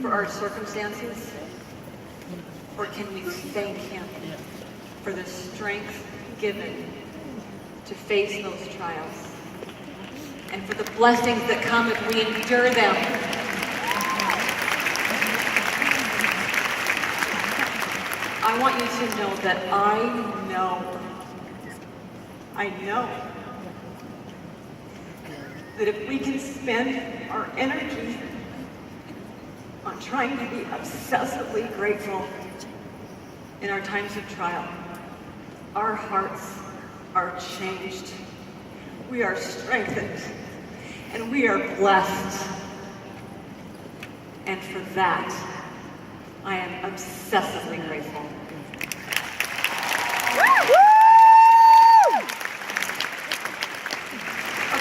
for our circumstances? Or can we thank Him for the strength given to face those trials? And for the blessings that come if we endure them? I want you to know that I know that if we can spend our energy on trying to be obsessively grateful in our times of trial, our hearts are changed, we are strengthened, and we are blessed. And for that, I am obsessively grateful.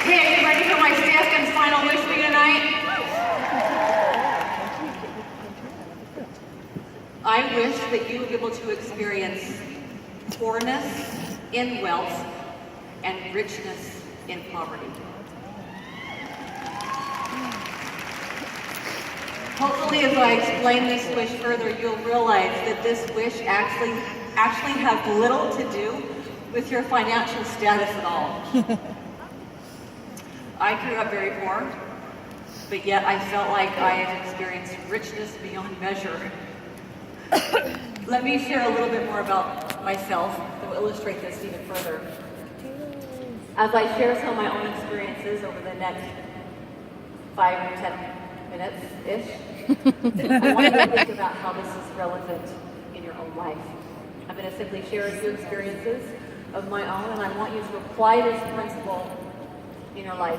Okay, are you ready for my Staskin's final wish for you tonight? I wish that you would be able to experience poorness in wealth and richness in poverty. Hopefully, as I explain this wish further, you'll realize that this wish actually has little to do with your financial status at all. I grew up very poor, but yet I felt like I had experienced richness beyond measure. Let me share a little bit more about myself that will illustrate this even further. As I share some of my own experiences over the next 5 or 10 minutes-ish, I want you to think about how this is relevant in your own life. I'm going to simply share a few experiences of my own, and I want you to apply this principle in your life.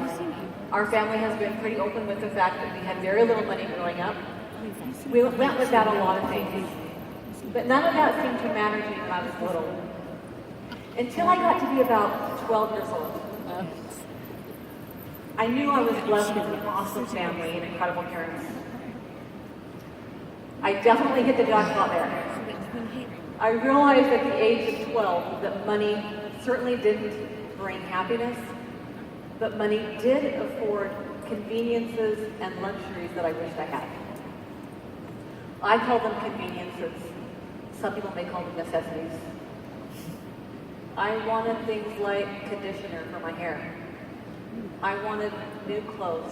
Our family has been pretty open with the fact that we had very little money growing up. We went without a lot of things, but none of that seemed to matter to me when I was little. Until I got to be about 12 years old. I knew I was blessed with an awesome family and incredible parents. I definitely hit the jackpot there. I realized at the age of 12 that money certainly didn't bring happiness, but money did afford conveniences and luxuries that I wished I had. I call them conveniences. Some people may call them necessities. I wanted things like conditioner for my hair. I wanted new clothes,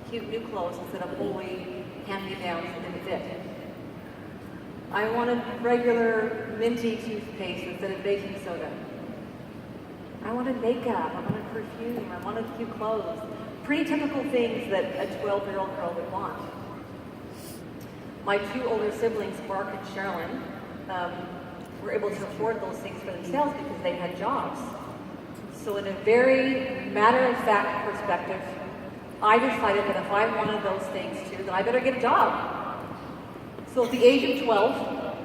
cute new clothes instead of holy hand-me-downs that didn't fit. I wanted regular minty toothpaste instead of baking soda. I wanted makeup, I wanted perfume, I wanted cute clothes. Pretty typical things that a 12-year-old girl would want. My 2 older siblings, Mark and Sherilyn, were able to afford those things for themselves because they had jobs. So in a very matter-of-fact perspective, I decided that if I wanted those things too, then I better get a job. So at the age of 12,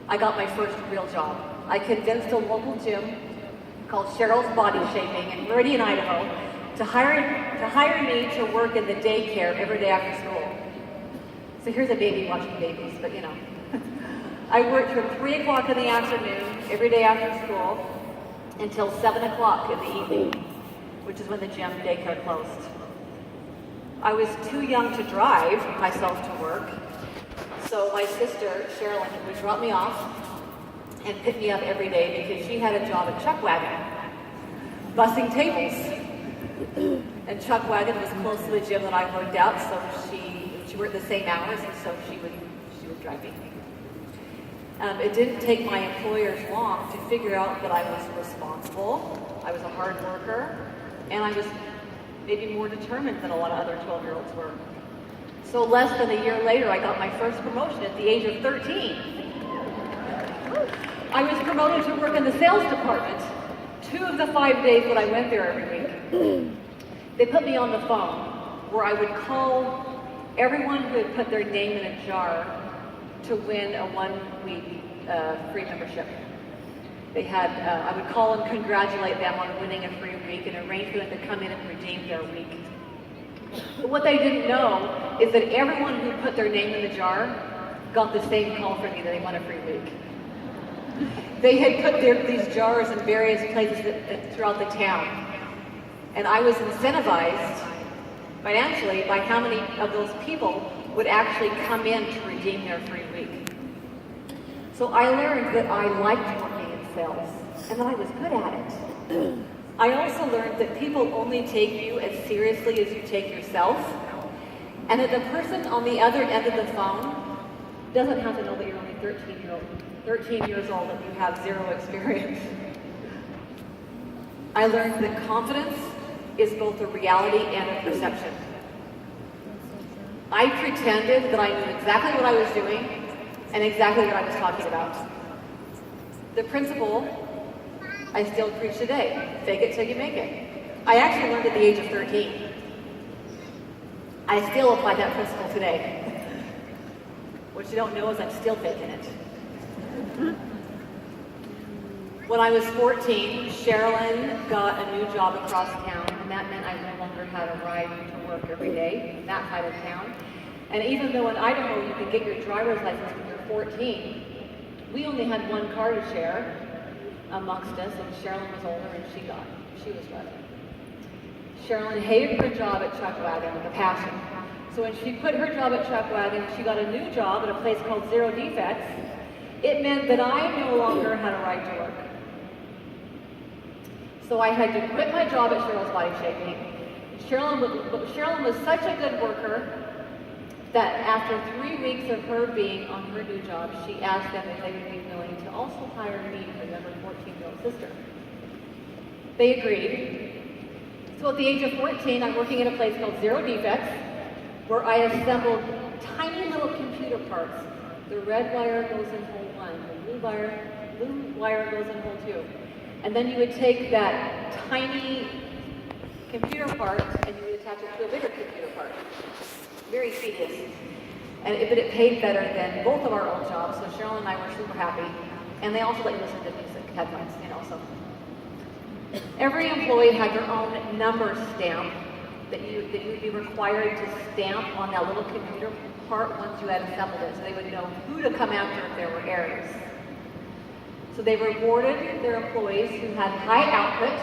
I got my first real job. I convinced a local gym called Cheryl's Body Shaping in Meridian, Idaho, to hire me to work in the daycare every day after school. So here's a baby watching babies, but you know. I worked from 3 o'clock in the afternoon every day after school until 7 o'clock in the evening, which is when the gym daycare closed. I was too young to drive myself to work, so my sister, Sherilyn, would drop me off and pick me up every day because she had a job at Chuck Wagon, bussing tables. And Chuck Wagon was close to the gym that I worked out, so she worked the same hours, and so she would drive me. It didn't take my employers long to figure out that I was responsible, I was a hard worker, and I was maybe more determined than a lot of other 12-year-olds were. So less than a year later, I got my first promotion at the age of 13. I was promoted to work in the sales department 2 of the 5 days that I went there every week. They put me on the phone where I would call everyone who had put their name in a jar to win a 1-week free membership. I would call and congratulate them on winning a free week and arrange for them to come in and redeem their week. But what they didn't know is that everyone who put their name in the jar got the same call from me that they won a free week. They had put these jars in various places throughout the town. And I was incentivized financially by how many of those people would actually come in to redeem their free week. So I learned that I liked working in sales and that I was good at it. I also learned that people only take you as seriously as you take yourself, and that the person on the other end of the phone doesn't have to know that you're only 13 years old and you have zero experience. I learned that confidence is both a reality and a perception. I pretended that I knew exactly what I was doing and exactly what I was talking about. The principle I still preach today: fake it till you make it. I actually learned at the age of 13. I still apply that principle today. What you don't know is I'm still faking it. When I was 14, Sherilyn got a new job across town, and that meant I no longer had a ride to work every day in that side of town. And even though in Idaho you can get your driver's license when you're 14, we only had one car to share amongst us, and Sherilyn was older and she was driving. Sherilyn hated her job at Chuck Wagon with a passion. So when she quit her job at Chuck Wagon, she got a new job at a place called Zero Defects. It meant that I no longer had a right to work. So I had to quit my job at Cheryl's Body Shaping. Sherilyn was such a good worker that after 3 weeks of her being on her new job, she asked them if they would be willing to also hire me, her younger 14-year-old sister. They agreed. So at the age of 14, I'm working at a place called Zero Defects, where I assembled tiny little computer parts. The red wire goes in hole 1, the blue wire goes in hole 2. And then you would take that tiny computer part and you would attach it to a bigger computer part. Very tedious. But it paid better than both of our old jobs, so Sherilyn and I were super happy. And they also let you listen to music, headphones, so. Every employee had their own number stamp that you would be required to stamp on that little computer part once you had assembled it, so they would know who to come after if there were errors. So they rewarded their employees who had high output,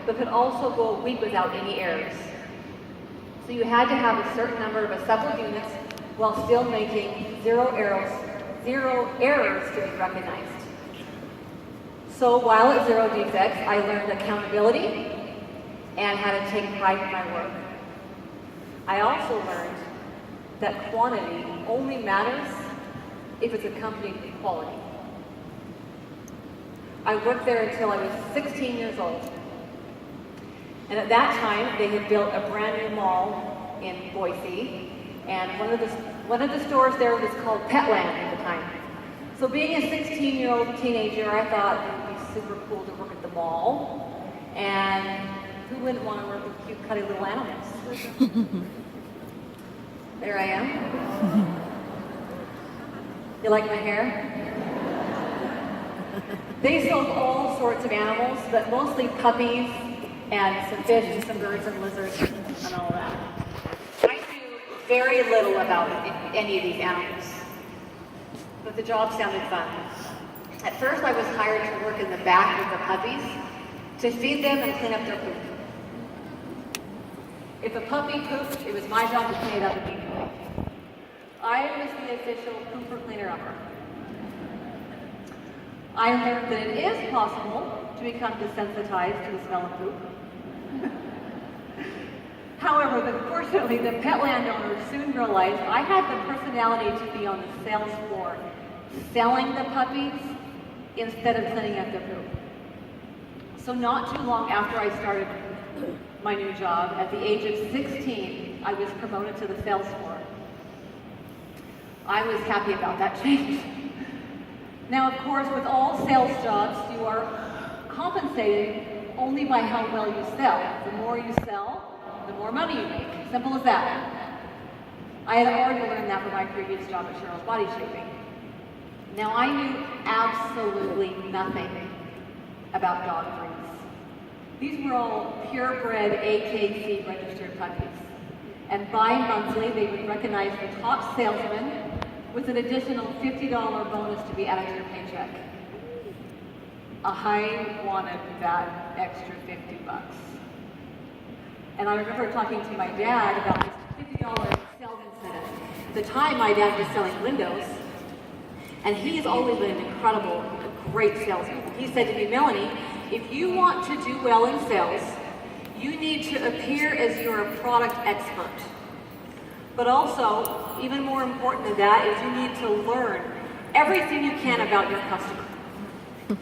but could also go a week without any errors. So you had to have a certain number of assembled units while still making zero errors to be recognized. So while at Zero Defects, I learned accountability and how to take pride in my work. I also learned that quantity only matters if it's accompanied with quality. I worked there until I was 16 years old. And at that time, they had built a brand new mall in Boise, and one of the stores there was called Petland at the time. So being a 16-year-old teenager, I thought it would be super cool to work at the mall, and who wouldn't want to work with cute, cutty little animals? There I am. You like my hair? They sold all sorts of animals, but mostly puppies and some fish and some birds and lizards and all that. I knew very little about any of these animals, but the job sounded fun. At first, I was hired to work in the back with the puppies to feed them and clean up their poop. If a puppy pooped, it was my job to clean it up immediately. I was the official pooper cleaner-upper. I learned that it is possible to become desensitized to the smell of poop. However, unfortunately, the pet landowners soon realized I had the personality to be on the sales floor, selling the puppies instead of cleaning up their poop. So not too long after I started my new job, at the age of 16, I was promoted to the sales floor. I was happy about that change. Now, of course, with all sales jobs, you are compensated only by how well you sell. The more you sell, the more money you make. Simple as that. I had already learned that from my previous job at Cheryl's Body Shaping. Now, I knew absolutely nothing about dog breeds. These were all purebred AKC registered puppies. And bi-monthly, they would recognize the top salesman with an additional $50 bonus to be added to your paycheck. I wanted that extra $50. And I remember talking to my dad about this $50 sales incentive the time, my dad was selling windows, and he's always been an incredible, great salesman. He said to me, Melanie, if you want to do well in sales, you need to appear as you're a product expert. But also, even more important than that, is you need to learn everything you can about your customer.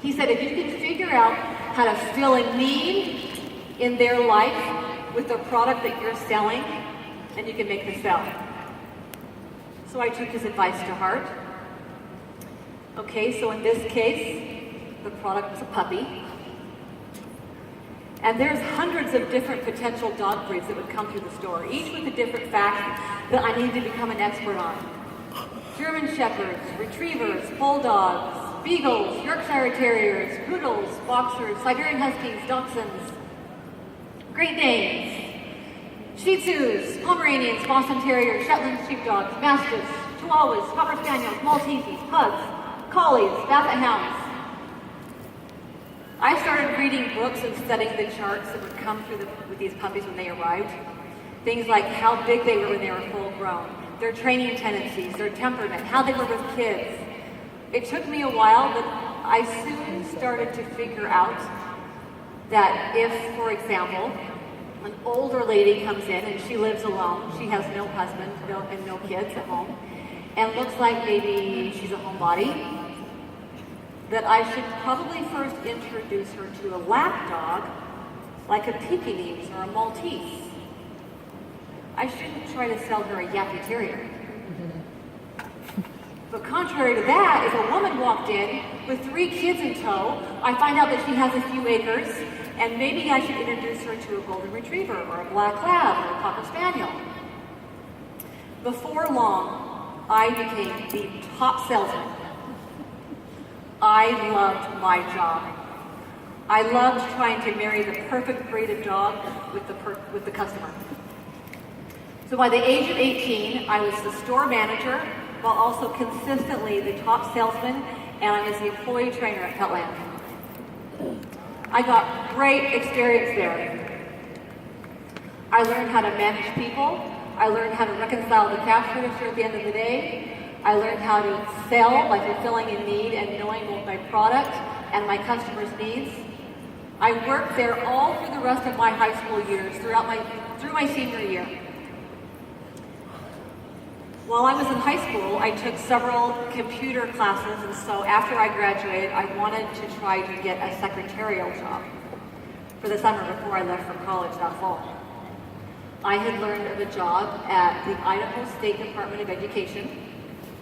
He said if you can figure out how to fill a need in their life with the product that you're selling, then you can make the sale. So I took his advice to heart. Okay, so in this case, the product was a puppy. And there's hundreds of different potential dog breeds that would come through the store, each with a different fact that I needed to become an expert on. German Shepherds, Retrievers, Bulldogs, Beagles, Yorkshire Terriers, Poodles, Boxers, Siberian Huskies, Dachshunds, Great Danes, Shih Tzus, Pomeranians, Boston Terriers, Shetland Sheepdogs, Mastiffs, Chihuahuas, Cocker Spaniels, Malteses, Pugs, Collies, Basset Hounds. I started reading books and studying the charts that would come through with these puppies when they arrived. Things like how big they were when they were full grown, their training tendencies, their temperament, how they were with kids. It took me a while, but I soon started to figure out that if, for example, an older lady comes in and she lives alone, she has no husband and no kids at home, and looks like maybe she's a homebody, that I should probably first introduce her to a lap dog, like a Pekingese or a Maltese. I shouldn't try to sell her a Yappy Terrier. But contrary to that, if a woman walked in with 3 kids in tow, I find out that she has a few acres, and maybe I should introduce her to a Golden Retriever or a Black Lab or a Cocker Spaniel. Before long, I became the top salesman. I loved my job. I loved trying to marry the perfect breed of dog with the customer. So by the age of 18, I was the store manager while also consistently the top salesman, and I was the employee trainer at Petland. I got great experience there. I learned how to manage people. I learned how to reconcile the cash register at the end of the day. I learned how to sell by fulfilling a need and knowing both my product and my customers' needs. I worked there all through the rest of my high school years, through my senior year. While I was in high school, I took several computer classes, and so after I graduated, I wanted to try to get a secretarial job for the summer before I left for college that fall. I had learned of a job at the Idaho State Department of Education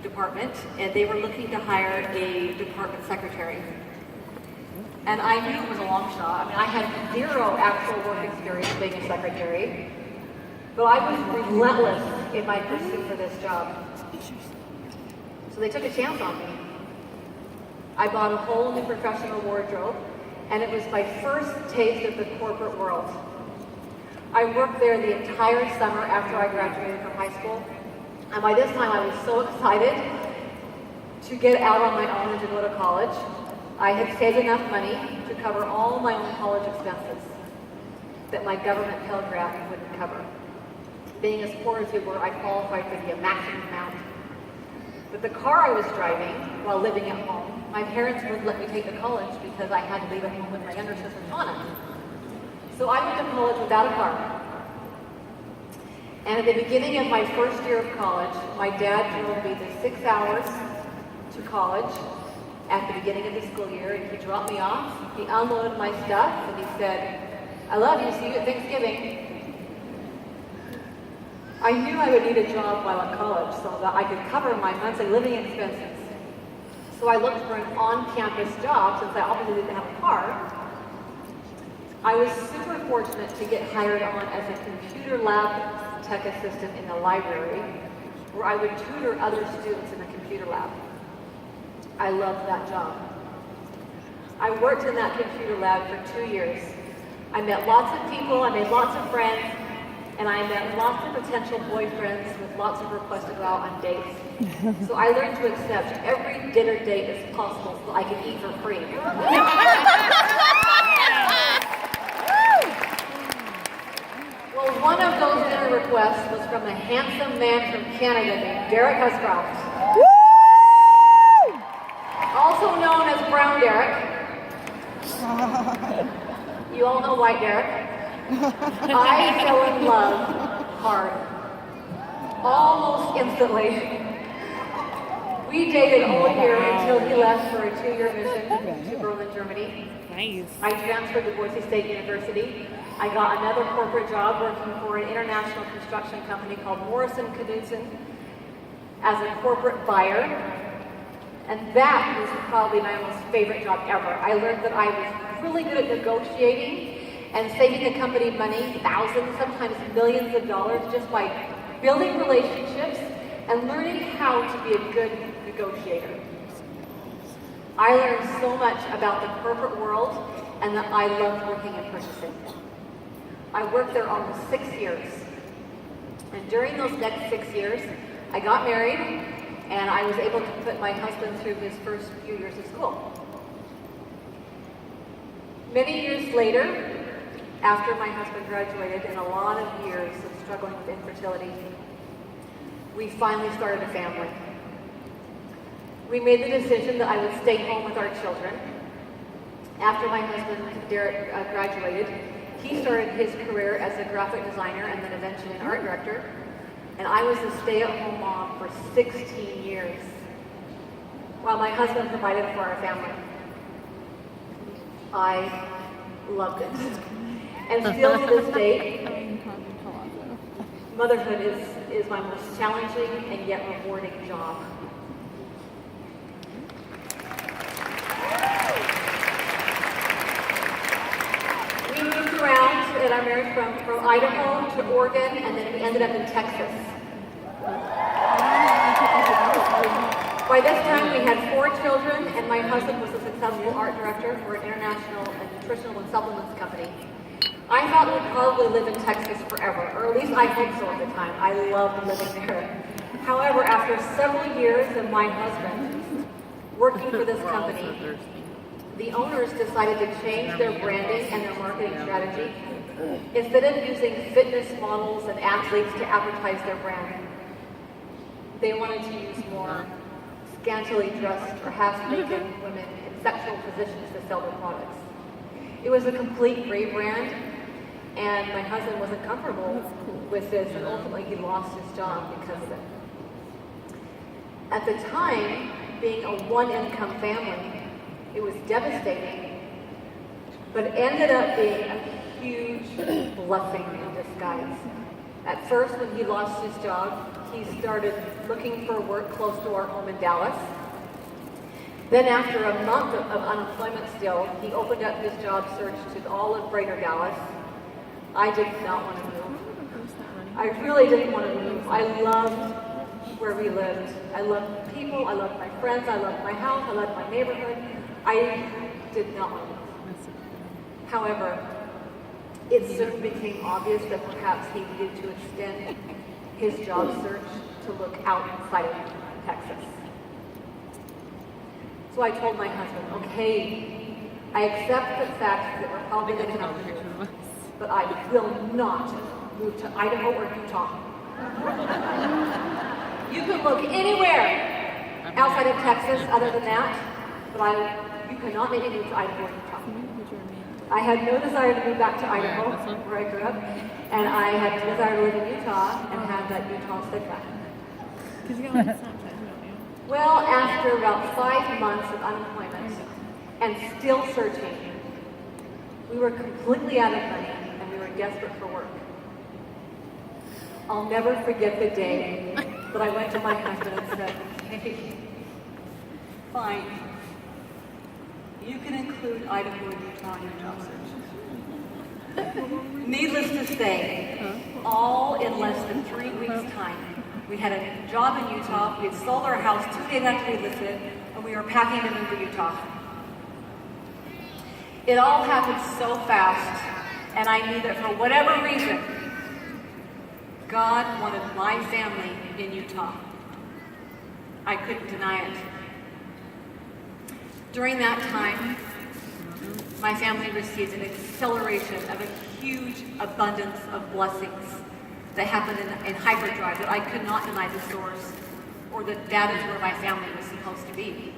department, and they were looking to hire a department secretary. And I knew it was a long shot. I mean, I had 0 actual work experience being a secretary, but I was relentless in my pursuit for this job. So they took a chance on me. I bought a whole new professional wardrobe, and it was my first taste of the corporate world. I worked there the entire summer after I graduated from high school. And by this time, I was so excited to get out on my own and to go to college. I had saved enough money to cover all my own college expenses that my government Pell Grant wouldn't cover. Being as poor as we were, I qualified for the maximum amount. But the car I was driving while living at home, my parents wouldn't let me take to college because I had to leave at home with my younger sister, Shauna. So I went to college without a car. And at the beginning of my first year of college, my dad drove me the 6 hours to college at the beginning of the school year, and he dropped me off. He unloaded my stuff, and he said, "I love you, see you at Thanksgiving." I knew I would need a job while at college so that I could cover my monthly living expenses. So I looked for an on-campus job since I obviously didn't have a car. I was super fortunate to get hired on as a computer lab tech assistant in the library, where I would tutor other students in the computer lab. I loved that job. I worked in that computer lab for 2 years. I met lots of people, I made lots of friends, and I met lots of potential boyfriends with lots of requests to go out on dates. So I learned to accept every dinner date as possible so I could eat for free. Well, one of those dinner request was from a handsome man from Canada named Derek Huscroft. Also known as Brown Derek. You all know White Derek. I fell in love hard. Almost instantly. We dated all year until he left for a 2-year mission to Berlin, Germany. Nice. I transferred to Boise State University. I got another corporate job working for an international construction company called Morrison Knudsen as a corporate buyer. And that was probably my most favorite job ever. I learned that I was really good at negotiating and saving the company money, thousands, sometimes millions of dollars, just by building relationships and learning how to be a good negotiator. I learned so much about the corporate world and that I loved working in purchasing. I worked there almost 6 years. And during those next 6 years, I got married and I was able to put my husband through his first few years of school. Many years later, after my husband graduated and a lot of years of struggling with infertility, we finally started a family. We made the decision that I would stay home with our children. After my husband, Derek, graduated, he started his career as a graphic designer and then eventually an art director. And I was a stay-at-home mom for 16 years while my husband provided for our family. I loved it. And still to this day, motherhood is my most challenging and yet rewarding job. We moved around in our marriage from Idaho to Oregon, and then we ended up in Texas. By this time, we had 4 children, and my husband was a successful art director for an international nutritional and supplements company. I thought we'd probably live in Texas forever, or at least I hoped so at the time. I loved living there. However, after several years of my husband working for this company, the owners decided to change their branding and their marketing strategy. Instead of using fitness models and athletes to advertise their brand, they wanted to use more scantily dressed or half-naked women in sexual positions to sell their products. It was a complete rebrand, and my husband wasn't comfortable with this, and ultimately he lost his job because of it. At the time, being a one-income family, it was devastating, but it ended up being a huge blessing in disguise. At first, when he lost his job, he started looking for work close to our home in Dallas. Then after a month of unemployment still, he opened up his job search to all of Greater Dallas. I did not want to move. I really didn't want to move. I loved where we lived. I loved people, I loved my friends, I loved my house, I loved my neighborhood. I did not want to move. However, it soon became obvious that perhaps he needed to extend his job search to look outside of Texas. So I told my husband, okay, I accept the fact that we're probably going to have to move, but I will not move to Idaho or Utah. You can look anywhere outside of Texas other than that, but you cannot make me move to Idaho or Utah. I had no desire to move back to Idaho, where I grew up, and I had no desire to live in Utah and have that Utah setback. Well, after about 5 months of unemployment and still searching, we were completely out of money and we were desperate for work. I'll never forget the day that I went to my husband and said, hey, fine. You can include Idaho and Utah in your job search. Needless to say, all in less than 3 weeks' time, we had a job in Utah, we had sold our house 2 days after we listed, and we were packing to move to Utah. It all happened so fast, and I knew that for whatever reason, God wanted my family in Utah. I couldn't deny it. During that time, my family received an acceleration of a huge abundance of blessings that happened in hyperdrive, that I could not deny the source, or that that is where my family was supposed to be.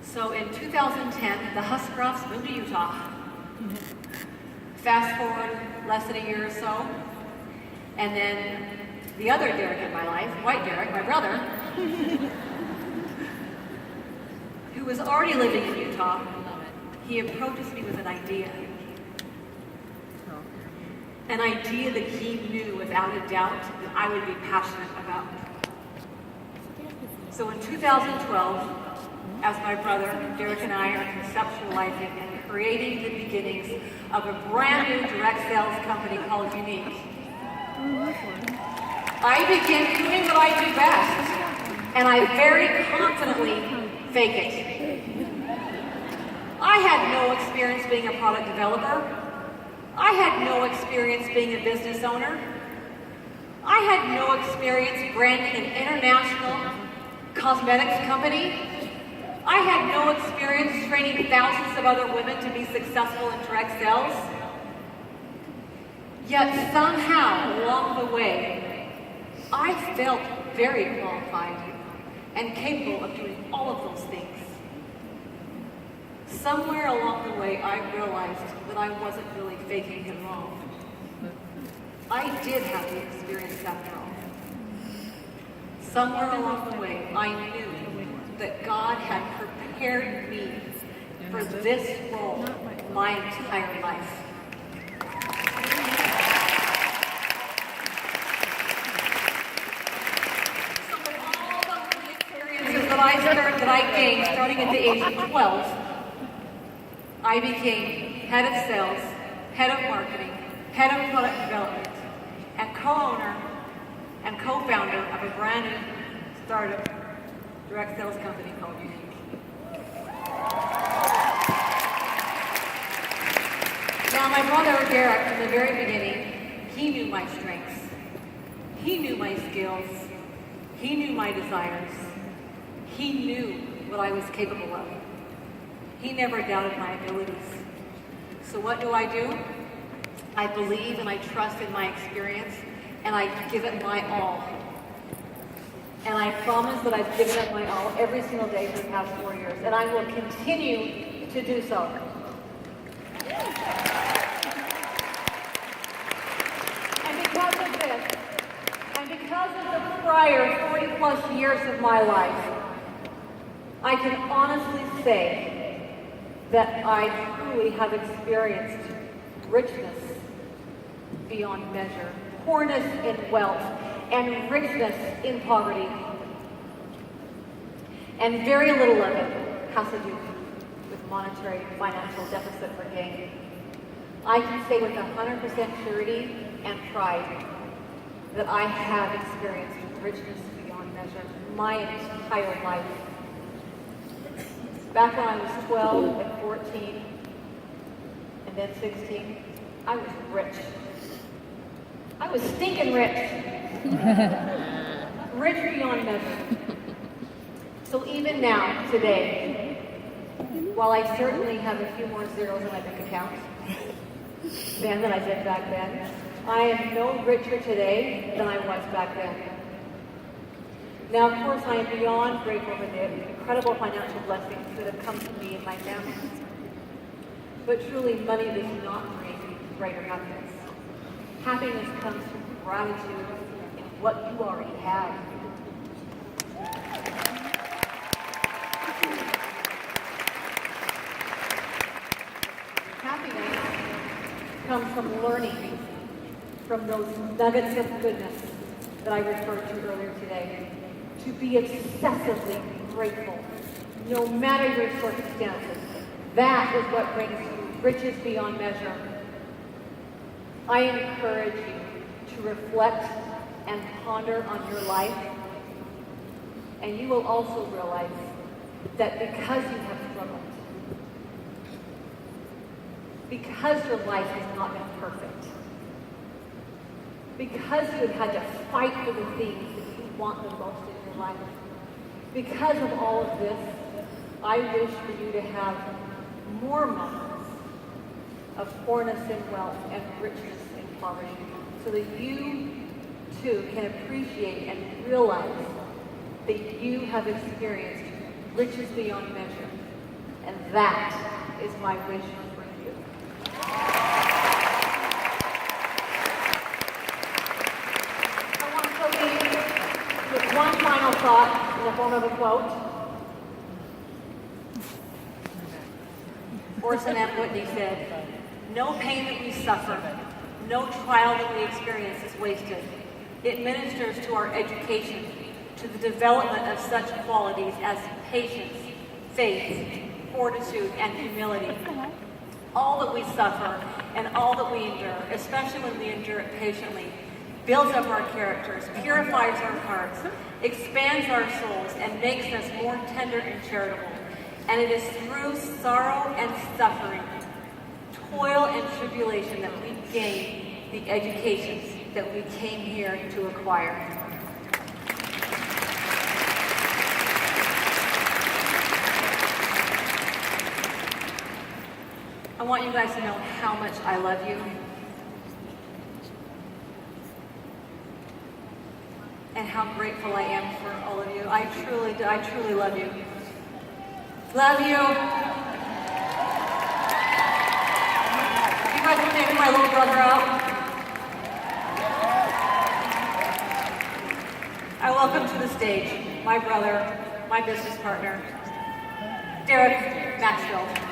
So in 2010, the Huscroffs moved to Utah. Fast forward less than a year or so, and then the other Derek in my life, White Derek, my brother, who was already living in Utah, he approaches me with an idea. An idea that he knew without a doubt that I would be passionate about. So in 2012, as my brother Derek and I are conceptualizing and creating the beginnings of a brand new direct sales company called Unique, I begin doing what I do best, and I very confidently fake it. I had no experience being a product developer. I had no experience being a business owner. I had no experience branding an international cosmetics company. I had no experience training thousands of other women to be successful in direct sales. Yet somehow along the way, I felt very qualified and capable of doing all of those things. Somewhere along the way, I realized that I wasn't really faking it wrong. I did have the experience after all. Somewhere along the way, I knew that God had prepared me for this role my entire life. So with all of the experiences that I gained starting at the age of 12, I became head of sales, head of marketing, head of product development, and co-owner and co-founder of a brand new startup direct sales company called Unique. Now, my brother Derek, from the very beginning, he knew my strengths. He knew my skills. He knew my desires. He knew what I was capable of. He never doubted my abilities. So what do? I believe and I trust in my experience, and I give it my all. And I promise that I've given it my all every single day for the past 4 years, and I will continue to do so. And because of this, and because of the prior 40 plus years of my life, I can honestly say that I truly have experienced richness beyond measure, poorness in wealth, and richness in poverty. And very little of it has to do with monetary financial deficit for gain. I can say with 100% surety and pride that I have experienced richness beyond measure my entire life. Back when I was 12 and 14, and then 16, I was rich. I was stinking rich. Rich beyond measure. So even now, today, while I certainly have a few more zeros in my bank account than I did back then, I am no richer today than I was back then. Now, of course, I am beyond grateful for the incredible financial blessings that have come to me and my family. But truly, money does not bring greater happiness. Happiness comes from gratitude in what you already have. Happiness comes from learning from those nuggets of goodness that I referred to earlier today. To be obsessively grateful, no matter your circumstances. That is what brings you riches beyond measure. I encourage you to reflect and ponder on your life, and you will also realize that because you have struggled, because your life has not been perfect, because you have had to fight for the things that you want the most in your life, because of all of this, I wish for you to have more moments of poorness in wealth and richness in poverty. so that you too can appreciate and realize that you have experienced riches beyond measure. And that is my wish for you. I want to leave you with one final thought in the form of a quote. Orson M. Whitney said, "No pain that we suffer, no trial that we experience is wasted. It ministers to our education, to the development of such qualities as patience, faith, fortitude, and humility. All that we suffer and all that we endure, especially when we endure it patiently, builds up our characters, purifies our hearts, expands our souls, and makes us more tender and charitable. And it is through sorrow and suffering, toil and tribulation that we gain the educations that we came here to acquire." I want you guys to know how much I love you. And how grateful I am for all of you. I truly love you. Love you. You guys want to take my little brother out? I welcome to the stage my brother, my business partner, Derek Maxfield.